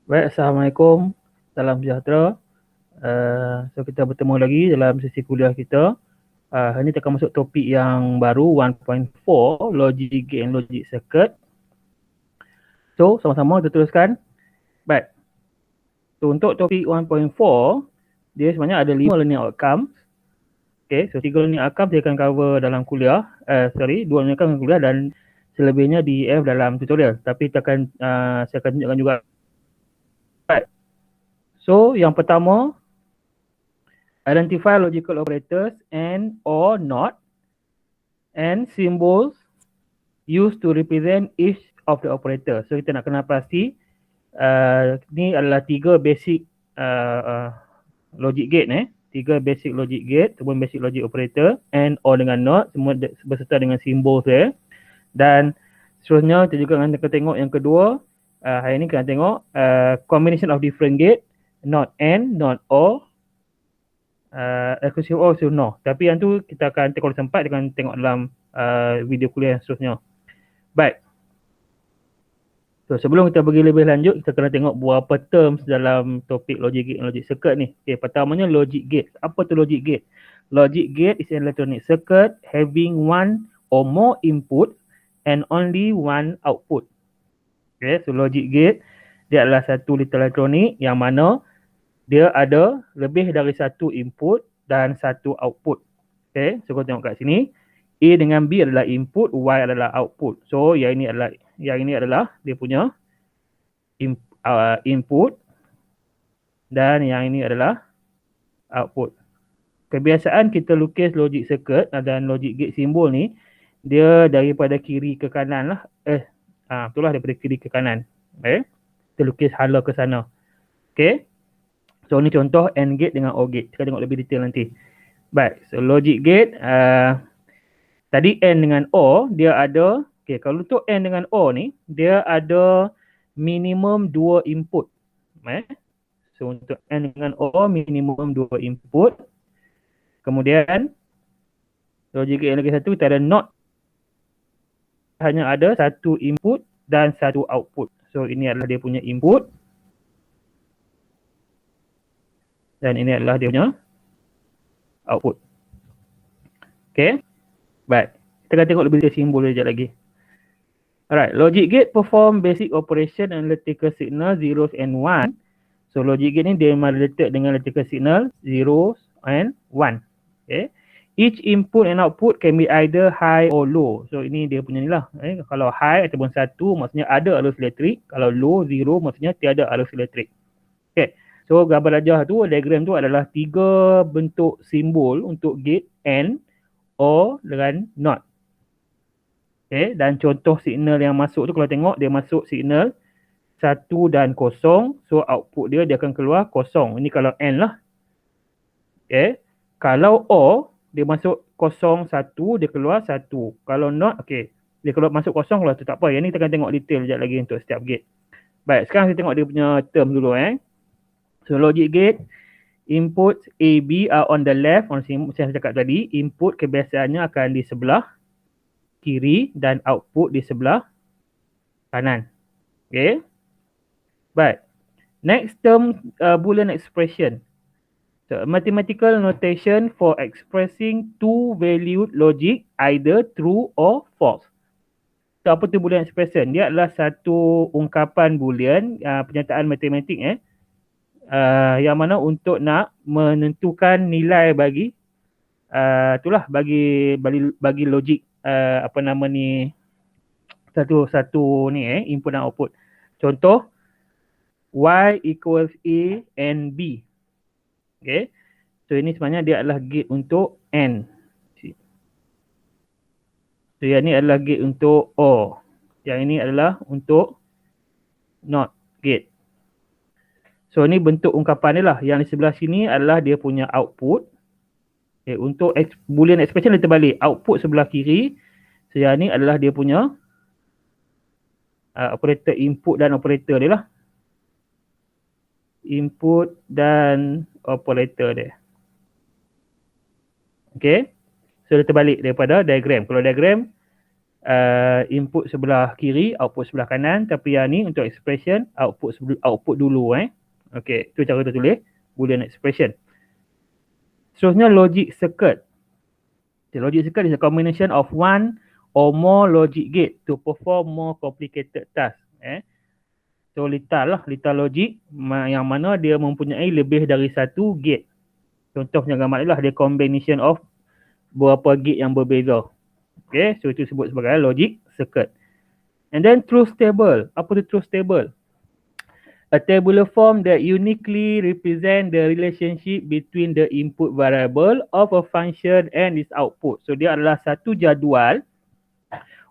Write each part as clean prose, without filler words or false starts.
Baik, Assalamualaikum. Salam sejahtera. So kita bertemu lagi dalam sesi kuliah kita. Hari ini kita akan masuk topik yang baru 1.4, Logic Gate and Logic Circuit. So sama-sama kita teruskan. Baik. So untuk topik 1.4, dia sebenarnya ada 5 learning outcome. Okay, so 3 learning outcome dia akan cover dalam kuliah. 2 learning outcome dalam kuliah dan selebihnya di EF dalam tutorial. Tapi saya akan tunjukkan juga. Baik. So yang pertama, identify logical operators and or not and symbols used to represent each of the operator. So kita nak kenal pasti ni adalah 3 basic logic gate tiga basic logic gate ataupun basic logic operator, and or dengan not, semua berserta dengan simbol saya. Dan seterusnya kita juga akan tengok yang kedua. Hari ini kita akan tengok combination of different gate, not and, not or, exclusive or, so no. Tapi yang tu kita akan kalau sempat kita akan tengok dalam video kuliah yang seterusnya. Baik. So sebelum kita pergi lebih lanjut, kita kena tengok beberapa terms dalam topik logic gate dan logic circuit ni. Okay, pertamanya logic gate. Apa tu logic gate? Logic gate is an electronic circuit having one or more input and only one output. Okay, so logic gate dia adalah satu little elektronik yang mana dia ada lebih dari satu input dan satu output. Okay, so kita tengok kat sini. A dengan B adalah input, Y adalah output. So yang ini adalah dia punya input dan yang ini adalah output. Kebiasaan kita lukis logic circuit dan logic gate simbol ni, dia daripada kiri ke kanan lah. Itulah daripada kiri ke kanan. Okay, kita lukis hala ke sana. Okay, so ni contoh AND gate dengan OR gate. Kita tengok lebih detail nanti. Baik, so logic gate tadi AND dengan OR dia ada, okay, kalau untuk AND dengan OR ni dia ada minimum 2 input. So untuk AND dengan OR minimum 2 input. Kemudian logic gate yang lagi satu kita ada NOT, hanya ada satu input dan satu output. So ini adalah dia punya input dan ini adalah dia punya output. Okay, baik, kita akan tengok lebih detail simbol sekejap lagi. Alright, logic gate perform basic operation and electrical signal zeros and one. So logic gate ni dia memang related dengan electrical signal zeros and one. Okay, each input and output can be either high or low. So ini dia punya ni lah. Kalau high ataupun 1 maksudnya ada arus elektrik. Kalau low, 0 maksudnya tiada arus elektrik. Okay, so gambar rajah tu, diagram tu adalah 3 bentuk simbol untuk gate AND, OR dengan NOT. Okay, dan contoh signal yang masuk tu kalau tengok dia masuk signal 1 dan 0. So output dia akan keluar 0. Ini kalau AND lah. Okay, kalau OR dia masuk 0, 1, dia keluar 1. Kalau NOT, okay, dia keluar masuk 0 keluar tu, tak apa. Yang ni kita akan tengok detail sekejap lagi untuk setiap gate. Baik, sekarang kita tengok dia punya term dulu. So logic gate, input A, B are on the left. Macam saya cakap tadi, input kebiasaannya akan di sebelah kiri dan output di sebelah kanan. Okay, baik. Next term, Boolean expression. So, mathematical notation for expressing two-valued logic, either true or false. So, apa tu Boolean expression? Dia adalah satu ungkapan Boolean, penyataan matematik yang mana untuk nak menentukan nilai bagi itulah bagi logik apa nama ni, satu ni input dan output. Contoh Y equals A and B. Okay, so ini sebenarnya dia adalah gate untuk AND. So yang ni adalah gate untuk OR. Yang ini adalah untuk NOT gate. So ni bentuk ungkapan dia lah. Yang di sebelah sini adalah dia punya output. Okay, untuk Boolean expression dia terbalik. Output sebelah kiri. So yang ni adalah dia punya operator input dan operator dia lah. Input dan operator dia. Okay, so dia terbalik daripada diagram. Kalau diagram input sebelah kiri, output sebelah kanan, tapi yang ni untuk expression output dulu Okey, tu cara kita tulis boolean expression. Seterusnya logic circuit. The logic circuit is a combination of one or more logic gate to perform more complicated task. So litar logic yang mana dia mempunyai lebih dari satu gate. Contohnya gambar ni dia combination of beberapa gate yang berbeza. Okay, so itu sebut sebagai logic circuit. And then truth table. Apa tu truth table? A tabular form that uniquely represent the relationship between the input variable of a function and its output. So dia adalah satu jadual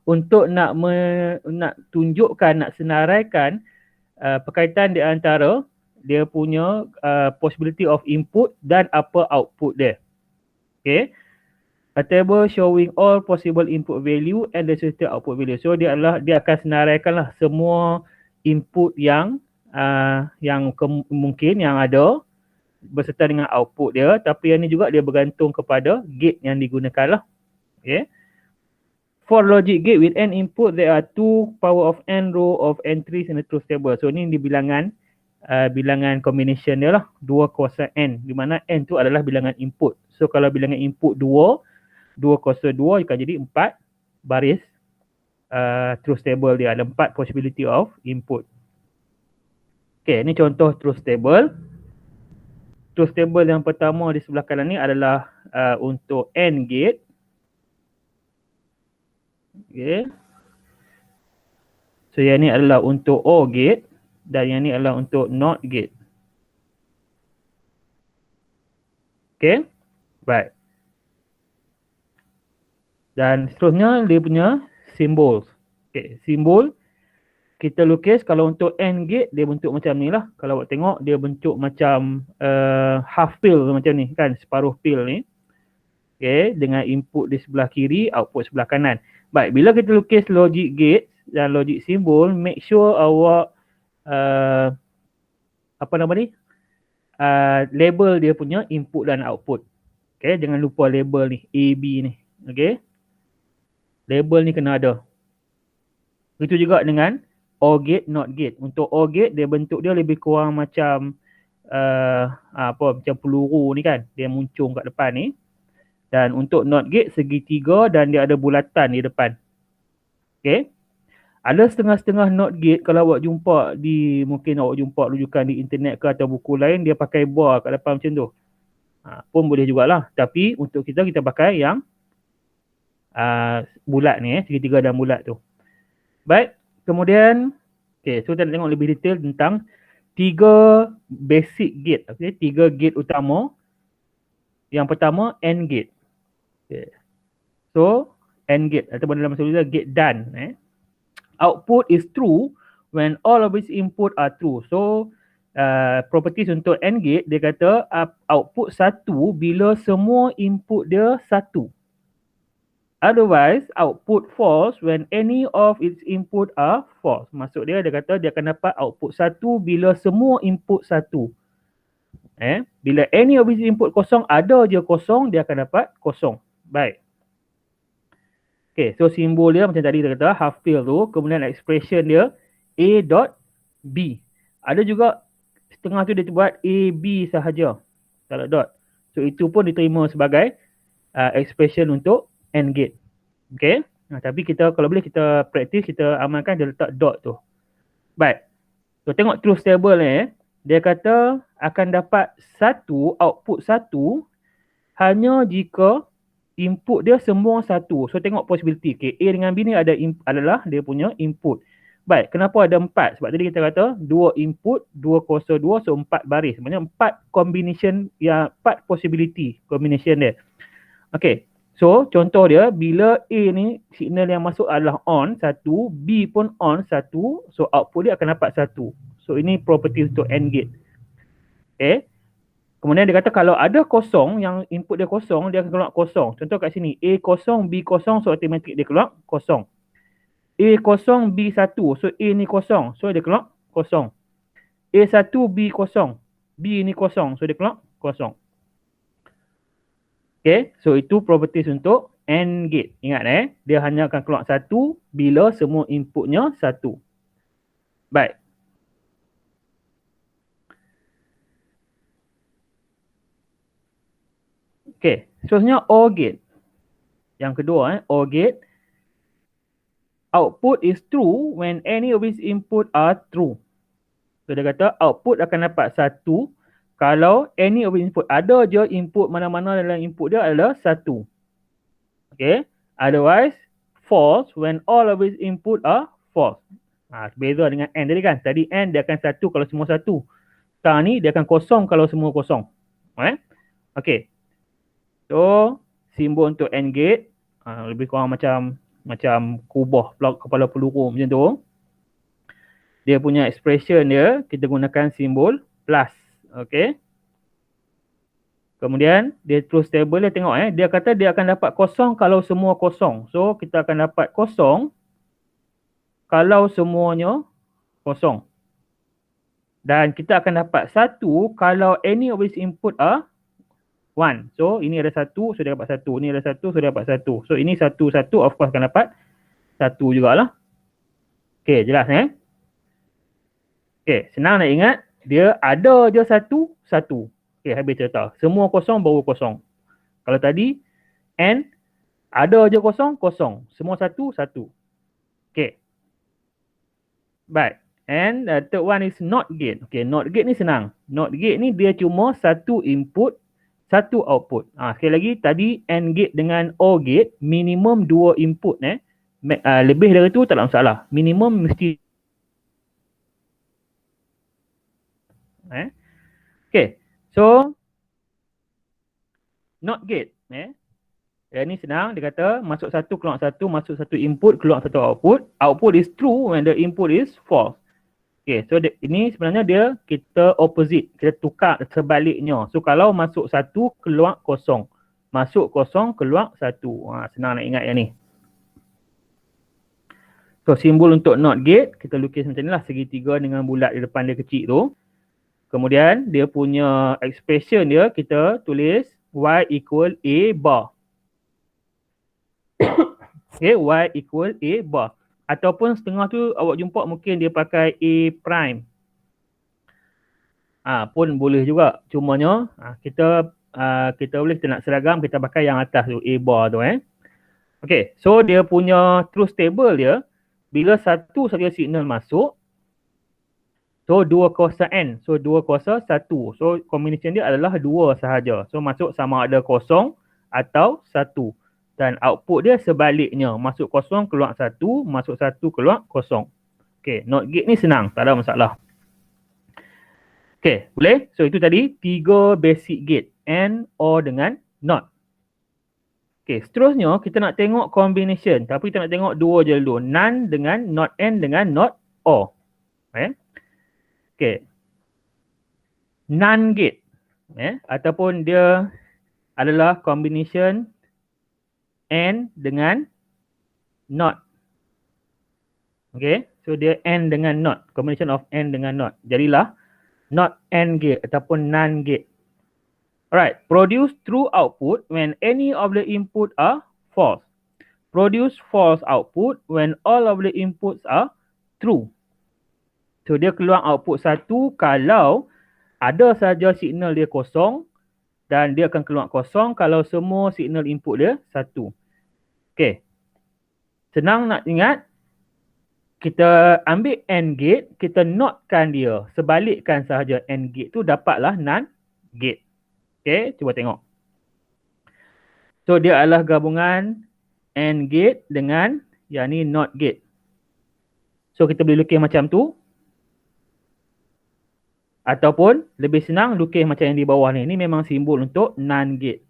untuk nak tunjukkan, nak senaraikan perkaitan di antara dia punya possibility of input dan apa output dia. Okay. A table showing all possible input value and the associated output value. So dia akan senaraikanlah semua input yang mungkin yang ada berserta dengan output dia, tapi yang ni juga dia bergantung kepada gate yang digunakan lah. Okay. For logic gate with n input, there are 2 power of n row of entries in the truth table. So ni di bilangan combination dia lah, 2 kuasa n, di mana n tu adalah bilangan input. So kalau bilangan input 2 kuasa 2 akan jadi 4 baris truth table dia, ada 4 possibility of input. Okay, ni contoh truth table. Truth table yang pertama di sebelah kanan ni adalah untuk AND gate. Okay. So yang ni adalah untuk OR gate dan yang ni adalah untuk NOT gate. Okay. Baik. Dan seterusnya dia punya symbols. Okay, simbol kita lukis. Kalau untuk AND gate dia bentuk macam ni lah. Kalau awak tengok dia bentuk macam half pill macam ni kan, separuh pill ni. Okay, dengan input di sebelah kiri, output sebelah kanan. Baik, bila kita lukis logic gate dan logic symbol, make sure awak label dia punya input dan output. Okay, jangan lupa label ni, A, B ni. Okay, label ni kena ada. Itu juga dengan OR gate, NOT gate. Untuk OR gate, dia bentuk dia lebih kurang macam macam peluru ni kan, dia muncung kat depan ni. Dan untuk NOT gate segitiga dan dia ada bulatan di depan. Okay. Ada setengah-setengah NOT gate kalau awak jumpa mungkin awak jumpa rujukan di internet ke atau buku lain, dia pakai bar kat depan macam tu. Pun boleh jugalah. Tapi untuk kita pakai yang bulat ni, segitiga dan bulat tu. Baik. Kemudian, okay, so kita tengok lebih detail tentang 3 basic gate. Okay, 3 gate utama. Yang pertama, AND gate. Okay. So, AND gate ataupun dalam bahasa Inggeris gate done. Output is true when all of its input are true. So, properties untuk AND gate, dia kata output 1 bila semua input dia 1. Otherwise, output false when any of its input are false. Maksud dia kata dia akan dapat output 1 bila semua input 1. Bila any of its input kosong, ada je kosong, dia akan dapat kosong. Baik. Okay, so simbol dia macam tadi dia kata half fill tu, kemudian expression dia A dot B. Ada juga setengah tu dia buat A, B sahaja. Tak ada dot. So itu pun diterima sebagai expression untuk AND gate. Okay. Tapi kita kalau boleh kita praktis, kita amalkan dia letak dot tu. Baik. So tengok truth table ni. Dia kata akan dapat output 1 hanya jika input dia semua 1. So tengok possibility. Okay, A dengan B ni adalah dia punya input. Baik, kenapa ada 4? Sebab tadi kita kata 2 input, 2 kuasa 2, so 4 baris. Maksudnya 4 combination, 4 possibility combination dia. Okay, so contoh dia, bila A ni signal yang masuk adalah on 1, B pun on 1, so output dia akan dapat 1. So ini property untuk AND gate. Okay. Kemudian dia kata kalau ada kosong, yang input dia kosong, dia akan keluar kosong. Contoh kat sini, A kosong, B kosong, so automatic dia keluar kosong. A kosong, B 1, so A ni kosong, so dia keluar kosong. A1, B kosong, B ni kosong, so dia keluar kosong. Okay, so itu properties untuk AND gate. Ingat dia hanya akan keluar satu bila semua inputnya satu. Baik. Okay, seterusnya OR gate. Yang kedua, OR gate. Output is true when any of its input are true. So dia kata output akan dapat satu kalau any of its input. Ada je input mana-mana dalam input dia adalah satu. Okay. Otherwise, false when all of its input are false. Beza dengan AND tadi kan. Tadi AND dia akan satu kalau semua satu. Sekarang ni dia akan kosong kalau semua kosong. Okay. So, simbol untuk AND gate lebih kurang macam kubah kepala peluru macam tu. Dia punya expression dia, kita gunakan simbol plus. Okay. Kemudian, dia terus table dia tengok. Dia kata dia akan dapat kosong kalau semua kosong. So, kita akan dapat kosong kalau semuanya kosong. Dan kita akan dapat satu kalau any of its input are 1. So, ini ada satu, so dia dapat satu. Ini ada satu, so dia dapat satu. So, ini satu-satu, of course akan dapat satu jugalah. Okay, jelas Okay, senang nak ingat. Dia ada je satu. Okay, habis cerita. Semua kosong, baru kosong. Kalau tadi, and ada je kosong. Semua satu. Okay. Baik. And third one is NOT gate. Okay, NOT gate ni senang. NOT gate ni dia cuma satu input, satu output. Sekali lagi, tadi AND gate dengan OR gate, minimum 2 input. Lebih dari tu tak ada masalah. Minimum mesti. Okay, so NOT gate. Yang ni senang, dia kata masuk satu, keluar satu, masuk satu input, keluar satu output. Output is true when the input is false. Okay, so ini sebenarnya dia kita opposite, kita tukar sebaliknya. So kalau masuk satu, keluar kosong. Masuk kosong, keluar satu. Senang nak ingat yang ni. So simbol untuk NOT gate, kita lukis macam ni lah, segitiga dengan bulat di depan dia kecil tu. Kemudian dia punya expression dia, kita tulis Y equal A bar. Okay, Y equal A bar. Ataupun setengah tu awak jumpa mungkin dia pakai A prime. Pun boleh juga. Cumanya kita boleh kita nak seragam, kita pakai yang atas tu, A bar tu. Okay, so dia punya truth table dia, bila satu saja signal masuk, so 2 kuasa N. So 2 kuasa 1. So combination dia adalah 2 sahaja. So masuk sama ada kosong atau 1. Dan output dia sebaliknya. Masuk kosong, keluar 1. Masuk 1, keluar kosong. Okay, NOT gate ni senang. Tak ada masalah. Okay, boleh? So itu tadi 3 basic gate. AND, OR dengan NOT. Okay, seterusnya kita nak tengok combination. Tapi kita nak tengok dua je dulu. NAND dengan NOT AND dengan NOT OR. Okay. NAND gate. Ataupun dia adalah combination AND dengan NOT. Okay. So dia AND dengan NOT. Combination of AND dengan NOT. Jadilah NOT AND gate ataupun NAND gate. Alright. Produce true output when any of the input are false. Produce false output when all of the inputs are true. So dia keluar output 1 kalau ada saja signal dia kosong, dan dia akan keluar kosong kalau semua signal input dia 1. Okay. Senang nak ingat. Kita ambil AND gate, kita notkan dia. Sebalikkan sahaja AND gate tu, dapatlah NAND gate. Okay, cuba tengok. So dia adalah gabungan AND gate dengan yang ni NOT gate. So kita boleh lukis macam tu. Ataupun lebih senang lukis macam yang di bawah ni. Ini memang simbol untuk NAND gate.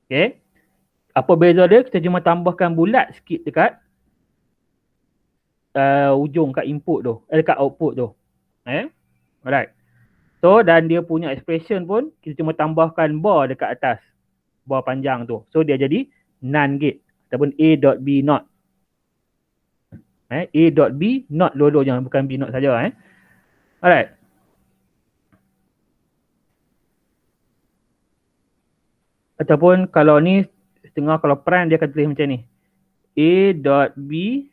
Okay. Apa beza dia? Kita cuma tambahkan bulat sikit dekat ujung kat input tu. Dekat output tu. Alright. So dan dia punya expression pun kita cuma tambahkan bar dekat atas. Bar panjang tu. So dia jadi NAND gate. Ataupun A.B not. A.B not dua-duanya. Bukan B not saja. Alright. Ataupun kalau ni setengah, kalau prime dia akan tulis macam ni. A dot B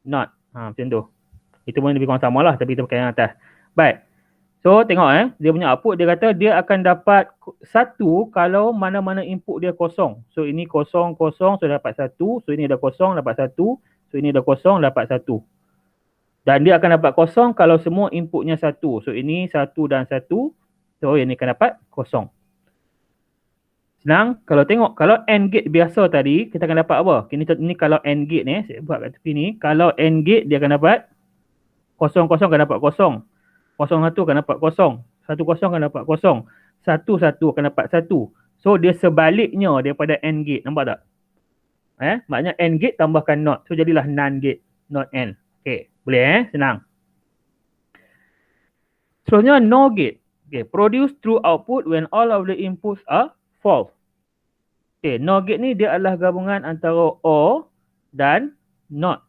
not. Macam tu. Itu pun lebih kurang sama lah, tapi kita pakai yang atas. Baik. So tengok dia punya output, dia kata dia akan dapat 1 kalau mana-mana input dia kosong. So ini kosong, kosong, so dapat 1. So ini dah kosong, dapat 1. So ini dah kosong, dapat 1. Dan dia akan dapat kosong kalau semua inputnya 1. So ini 1 dan 1. So ini akan dapat kosong. Senang. Kalau tengok, kalau AND gate biasa tadi, kita akan dapat apa? Ini kalau AND gate ni, saya buat kat tepi ni. Kalau AND gate dia akan dapat kosong, kosong akan dapat kosong. 01 akan dapat kosong. 10 akan dapat kosong. 11 akan dapat 1. So dia sebaliknya daripada AND gate. Nampak tak? Maknanya AND gate tambahkan NOT. So jadilah NAND gate. NOT AND. Okay. Boleh senang. Seterusnya NOR gate. Okay. Produce true output when all of the inputs are false. Okay. NOR gate ni dia adalah gabungan antara OR dan NOT.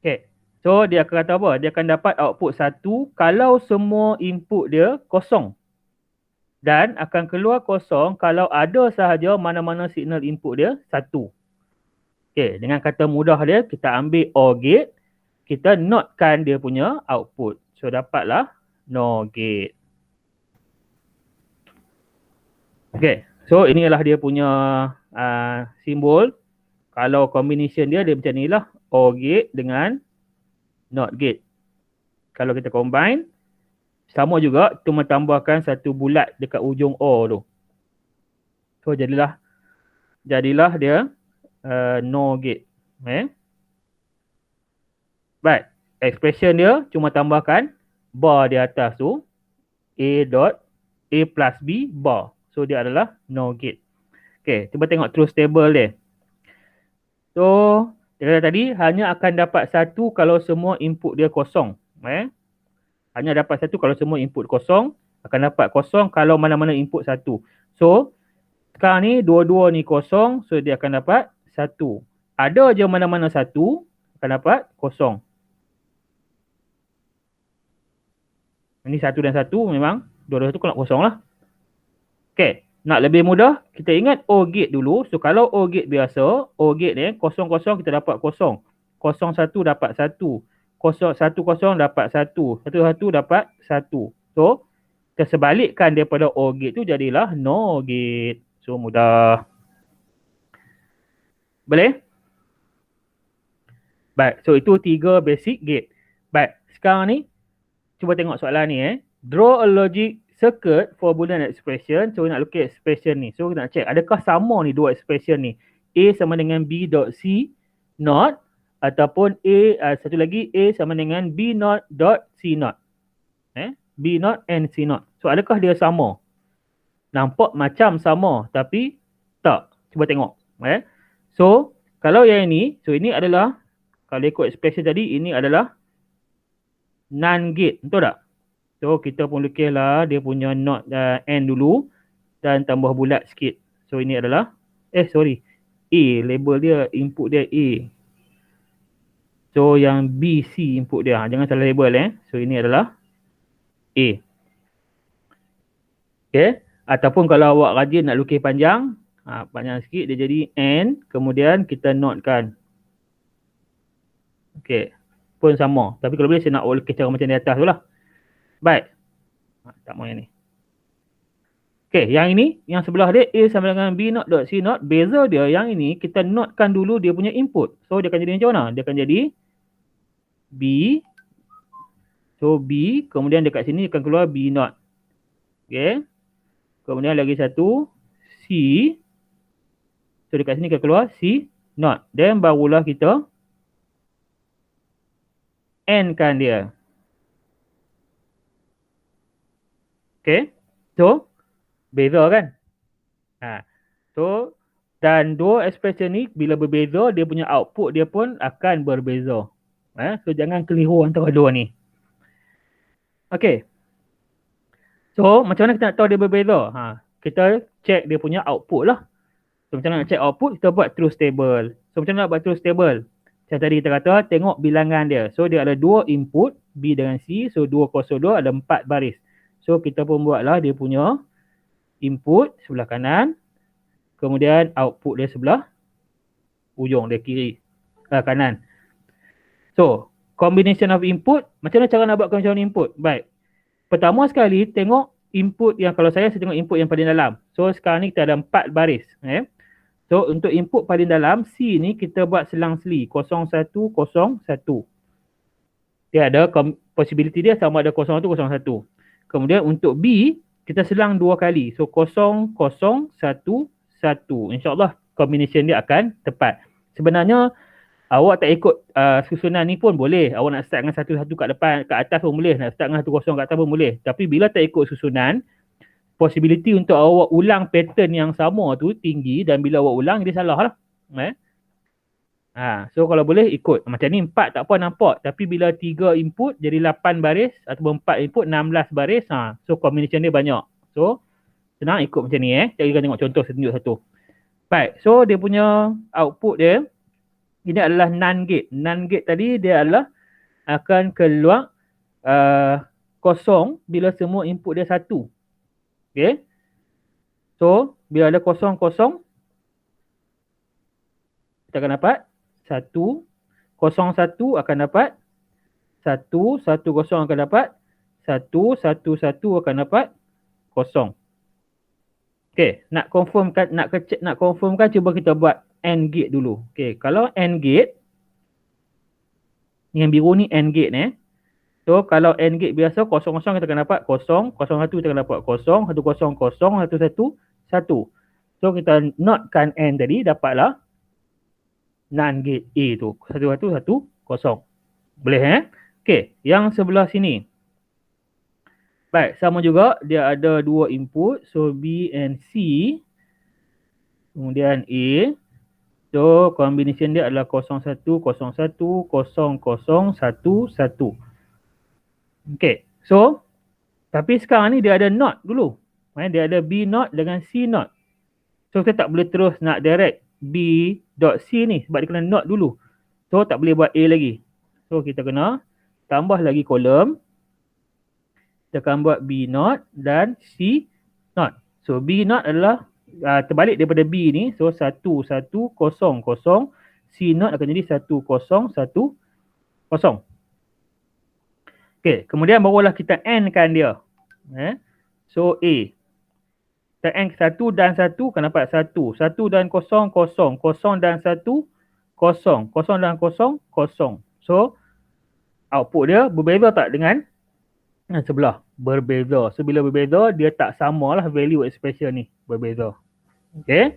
Okay. So dia akan kata apa? Dia akan dapat output 1 kalau semua input dia kosong. Dan akan keluar kosong kalau ada sahaja mana-mana signal input dia 1. Okay, dengan kata mudah dia, kita ambil OR gate, kita notkan dia punya output. So dapatlah NOR gate. Okay, so inilah dia punya simbol. Kalau combination dia macam ni lah. OR gate dengan NOT gate. Kalau kita combine, sama juga, cuma tambahkan satu bulat dekat ujung O tu. So jadilah dia NOR gate. Baik, expression dia cuma tambahkan bar di atas tu, A plus B bar. So dia adalah NOR gate. Okay, cuba tengok truth table dia. So dia kata tadi hanya akan dapat 1 kalau semua input dia kosong. Hanya dapat 1 kalau semua input kosong. Akan dapat kosong kalau mana-mana input 1. So sekarang ni dua-dua ni kosong. So dia akan dapat 1. Ada je mana-mana 1 akan dapat kosong. Ini 1 dan 1 memang dua-dua 1 kalau kosong lah. Okay. Nak lebih mudah, kita ingat OR gate dulu. So kalau OR gate biasa, OR gate ni kosong kosong kita dapat kosong. 01 dapat 1. 10 dapat 1. 11 dapat 1. So kita sebalikkan daripada OR gate tu jadilah NOR gate. So mudah. Boleh? Baik, so itu 3 basic gate. Baik, sekarang ni cuba tengok soalan ni Draw a logic circuit for Boolean expression. So nak lukis expression ni. So nak check adakah sama ni dua expression ni. A sama dengan B dot C not ataupun satu lagi A sama dengan B not dot C not. B not and C not. So adakah dia sama? Nampak macam sama tapi tak. Cuba tengok. So kalau yang ini, so ini adalah kalau ikut expression tadi, ini adalah NAND gate. Betul tak? So kita pun lukislah dia punya not N dulu dan tambah bulat sikit. So ini adalah A, label dia, input dia A. So yang B, C input dia. Jangan salah label So ini adalah A. Okay. Ataupun kalau awak rajin nak lukis panjang, panjang sikit dia jadi N, kemudian kita notekan. Okay. Pun sama. Tapi kalau boleh saya nak lukis cara macam di atas tu lah. Baik. Tak mau yang ni. Okay, yang ini, yang sebelah dia A sama dengan B not dot C not. Beza dia, yang ini kita notekan dulu dia punya input. So dia akan jadi macam mana? Dia akan jadi B. So B, kemudian dekat sini akan keluar B not. Okay. Kemudian lagi satu C. So dekat sini akan keluar C not. Dan barulah kita N kan dia. Okay. So beza kan? So dan dua expression ni bila berbeza, dia punya output dia pun akan berbeza. So jangan keliru antara dua ni. Okay. So macam mana kita nak tahu dia berbeza? Kita check dia punya output lah. So macam mana nak check output? Kita buat truth table. So macam mana nak buat truth table? Macam tadi kita kata, tengok bilangan dia. So dia ada 2 input, B dengan C. So 202 ada 4 baris. So kita pun buatlah dia punya input sebelah kanan, kemudian output dia sebelah ujung dia kiri, kanan. So, combination of input, macam mana cara nak buat combination input? Baik. Pertama sekali, tengok input yang, kalau saya tengok input yang paling dalam. So, sekarang ni kita ada 4 baris. So, untuk input paling dalam, C ni kita buat selang-seli, 0101. Dia ada possibility dia sama ada 01, 01. Kemudian untuk B, kita selang 2 kali. So, 0011. InsyaAllah combination dia akan tepat. Sebenarnya, awak tak ikut susunan ni pun boleh. Awak nak start dengan 11 kat depan, kat atas pun boleh. Nak start dengan 10 kat atas pun boleh. Tapi bila tak ikut susunan, possibility untuk awak ulang pattern yang sama tu tinggi, dan bila awak ulang dia salah lah. So kalau boleh ikut. Macam ni 4 tak apa nampak. Tapi bila 3 input jadi 8 baris, ataupun 4 input 16 baris. So combination dia banyak. So senang ikut macam ni. Kita tengok contoh satu. Baik. So dia punya output dia, ini adalah NAND gate. NAND gate tadi dia adalah akan keluar kosong bila semua input dia 1. Okay. So bila ada kosong, kita akan dapat 1, 01 akan dapat 1, 10 akan dapat 1, 11 akan dapat 0. Okey, nak confirmkan cuba kita buat AND gate dulu. Okey, kalau AND gate ni yang biru ni AND gate ni. So kalau AND gate biasa 00 kita akan dapat 0, 01 kita akan dapat 0, 10 0, 11 1. So kita notkan AND tadi, dapatlah NAND gate A tu 1110. Boleh Okey, yang sebelah sini. Baik, sama juga dia ada 2 input. So B and C. Kemudian A. So combination dia adalah 0101 0011. Okey. So tapi sekarang ni dia ada NOT dulu. Dia ada B NOT dengan C NOT. So kita tak boleh terus nak direct B.C ni sebab dia kena NOT dulu. So tak boleh buat A lagi. So kita kena tambah lagi kolom. Kita akan buat B NOT dan C NOT. So B NOT adalah terbalik daripada B ni. So 1100. C NOT akan jadi 1010. Okey, kemudian barulah kita AND kan dia. So A. Kita AND 1 dan 1 akan dapat 1. 1 dan 0, 0. 0 dan 1, 0. 0 dan 0, 0. So output dia berbeza tak dengan sebelah? Berbeza. So bila berbeza, dia tak samalah value expression ni. Berbeza. Okey.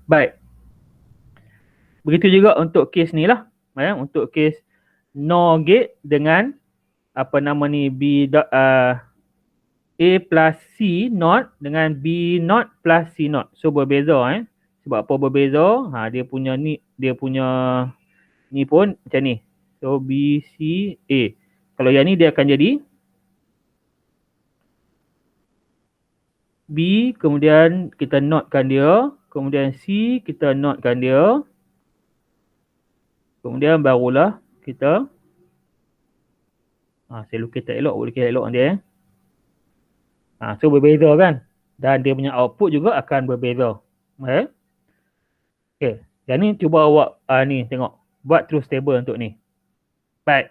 Baik. Begitu juga untuk case ni lah. Untuk case NOR gate dengan apa nama ni A plus C NOT dengan B NOT plus C NOT. So berbeza Sebab apa berbeza? Dia punya ni pun macam ni. So B C A. Kalau yang ni dia akan jadi B, kemudian kita notkan dia, kemudian C kita notkan dia. Kemudian barulah kita saya lukis tak elok, boleh lukis elok dia so berbeza kan, dan dia punya output juga akan berbeza. Okey, yang ni cuba awak ni tengok, buat truth table untuk ni. Baik.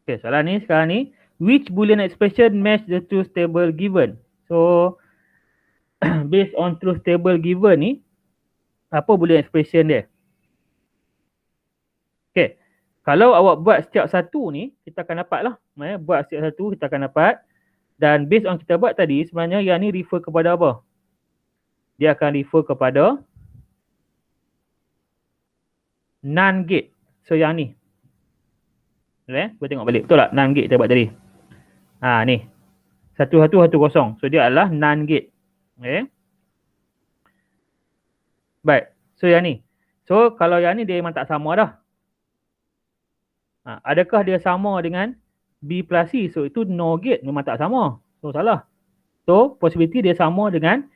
Okey, soalan ni sekarang ni, which boolean expression match the truth table given? So based on truth table given ni, apa boolean expression dia? Okey, kalau awak buat setiap satu ni, kita akan dapat lah. Buat setiap satu, kita akan dapat. Dan based on kita buat tadi, sebenarnya yang ni refer kepada apa? Dia akan refer kepada NAND gate. So yang ni. Boleh tengok balik. Betul tak NAND gate kita buat tadi? Ni. 1110. So dia adalah NAND gate. Okay. Baik. So yang ni. So kalau yang ni dia memang tak sama dah. Adakah dia sama dengan B plus C? So itu NOR gate, memang tak sama. So salah. So possibility dia sama dengan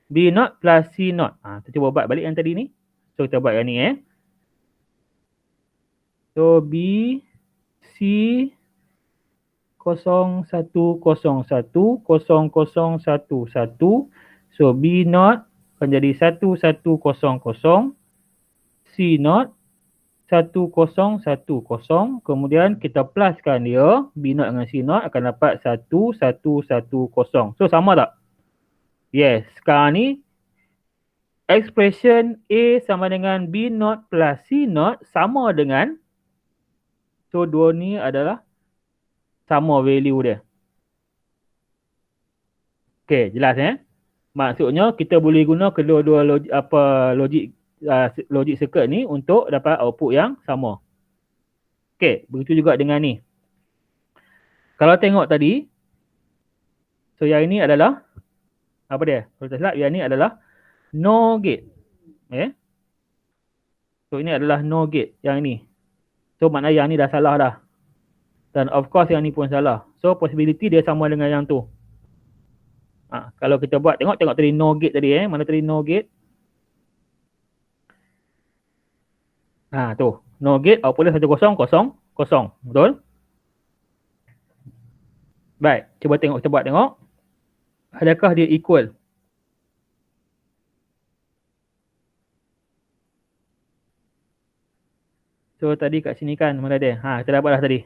B NOT plus C NOT. Kita cuba buat balik yang tadi ni. So kita buat yang ni So B, C, 0, So B naught akan jadi 1100, C naught 1010, kemudian kita pluskan dia, B naught dengan C naught akan dapat 1110. So sama tak? Yes, sekarang ni expression A sama dengan B naught plus C naught sama dengan, so dua ni adalah sama value dia. Okay, jelas Maksudnya kita boleh guna kedua-dua logik circuit ni untuk dapat output yang sama. Okay, begitu juga dengan ni. Kalau tengok tadi, so yang ini adalah apa dia? Kalau tak silap, yang ni adalah NOR gate. So ini adalah NOR gate yang ini. So maknanya yang ni dah salah dah. Dan of course yang ni pun salah. So possibility dia sama dengan yang tu. Kalau kita buat, tengok tadi NOR gate tadi mana tadi NOR gate? Tu, NOR gate output dia 1000, betul? Baik, cuba tengok, kita buat tengok. Adakah dia equal? So tadi kat sini kan mana dia? Kita dapat dah tadi.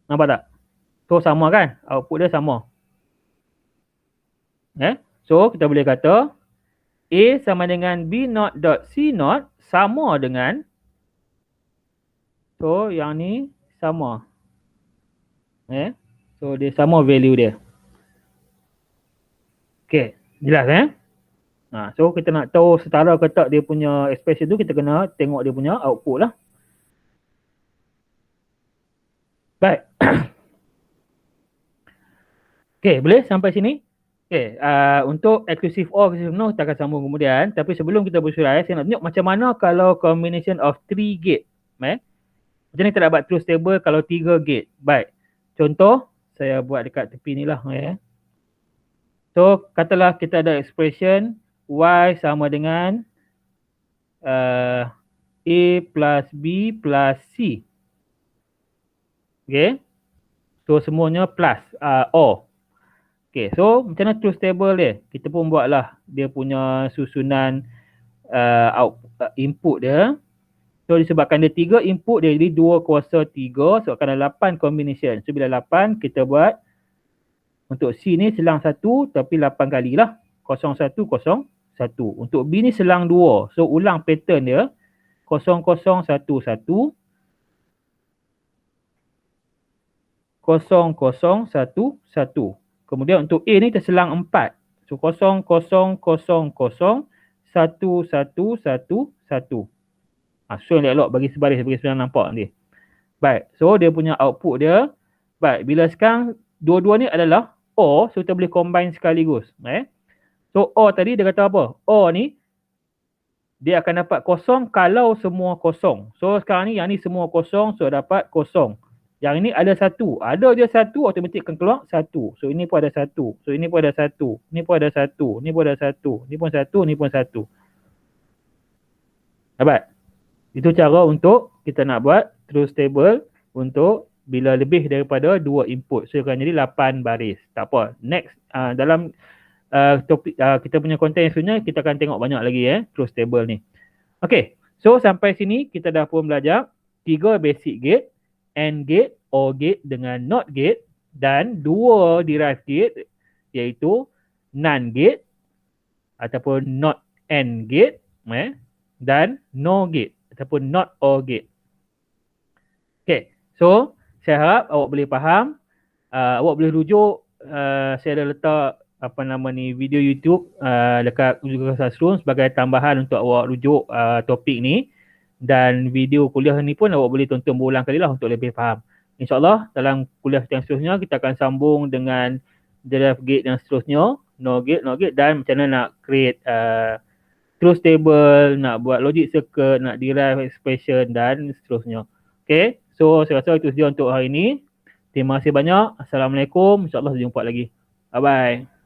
Nampak tak? So sama kan? Output dia sama. So kita boleh kata A sama dengan B naught dot C naught sama dengan, so yang ni sama. So dia sama value dia. Okay, jelas so kita nak tahu setara ke tak dia punya expression tu, kita kena tengok dia punya output lah. Baik. Okay, boleh sampai sini? Okay, untuk exclusive OR, exclusive NOR kita akan sambung kemudian. Tapi sebelum kita bersurai, saya nak tunjuk macam mana kalau combination of 3 gate. Macam ni kita dapat truth table kalau 3 gate. Baik, contoh saya buat dekat tepi ni lah. So, katalah kita ada expression Y sama dengan A plus B plus C. Okay, so semuanya plus OR. Okay, so macam mana truth table dia? Kita pun buatlah dia punya susunan input dia. So disebabkan dia 3 input, dia jadi 2 kuasa 3, so akan ada 8 combination. So bila 8 kita buat untuk C ni selang 1 tapi 8 kali lah. 0101. Untuk B ni selang 2. So ulang pattern dia 0011 0011. Kemudian untuk A ni terselang 4. So 0000 1111. So yang elok bagi sebaris, bagi senang nampak ni. Baik, so dia punya output dia. Baik, bila sekarang dua-dua ni adalah OR, so kita boleh combine sekaligus. So OR tadi dia kata apa? OR ni dia akan dapat kosong kalau semua kosong. So sekarang ni yang ni semua kosong, so dapat kosong. Yang ini ada 1. Ada je 1, automatik akan keluar 1. So ini pun ada 1. So ini pun ada 1. Ini pun ada 1. Ini pun ada 1. Ini pun 1. Ini pun 1. Dapat? Itu cara untuk kita nak buat truth table untuk bila lebih daripada 2 input. So akan jadi 8 baris. Tak apa. Next dalam topik kita punya konten yang seterusnya kita akan tengok banyak lagi truth table ni. Okay. So sampai sini kita dah pun belajar 3 basic gate, AND gate, OR gate dengan NOT gate, dan 2 derived gate iaitu NAND gate ataupun NOT AND gate dan NOR gate ataupun NOT OR gate. Okay, so saya harap awak boleh faham. Awak boleh rujuk, saya ada letak video YouTube dekat Google Classroom sebagai tambahan untuk awak rujuk topik ni. Dan video kuliah ni pun awak boleh tonton berulang kali lah untuk lebih faham. InsyaAllah dalam kuliah yang seterusnya kita akan sambung dengan derived gate yang seterusnya, NOR gate, dan macam mana nak create truth table, nak buat logic circuit, nak derive expression dan seterusnya. Okay, so saya rasa itu saja untuk hari ini. Terima kasih banyak. Assalamualaikum. InsyaAllah jumpa lagi. Bye-bye.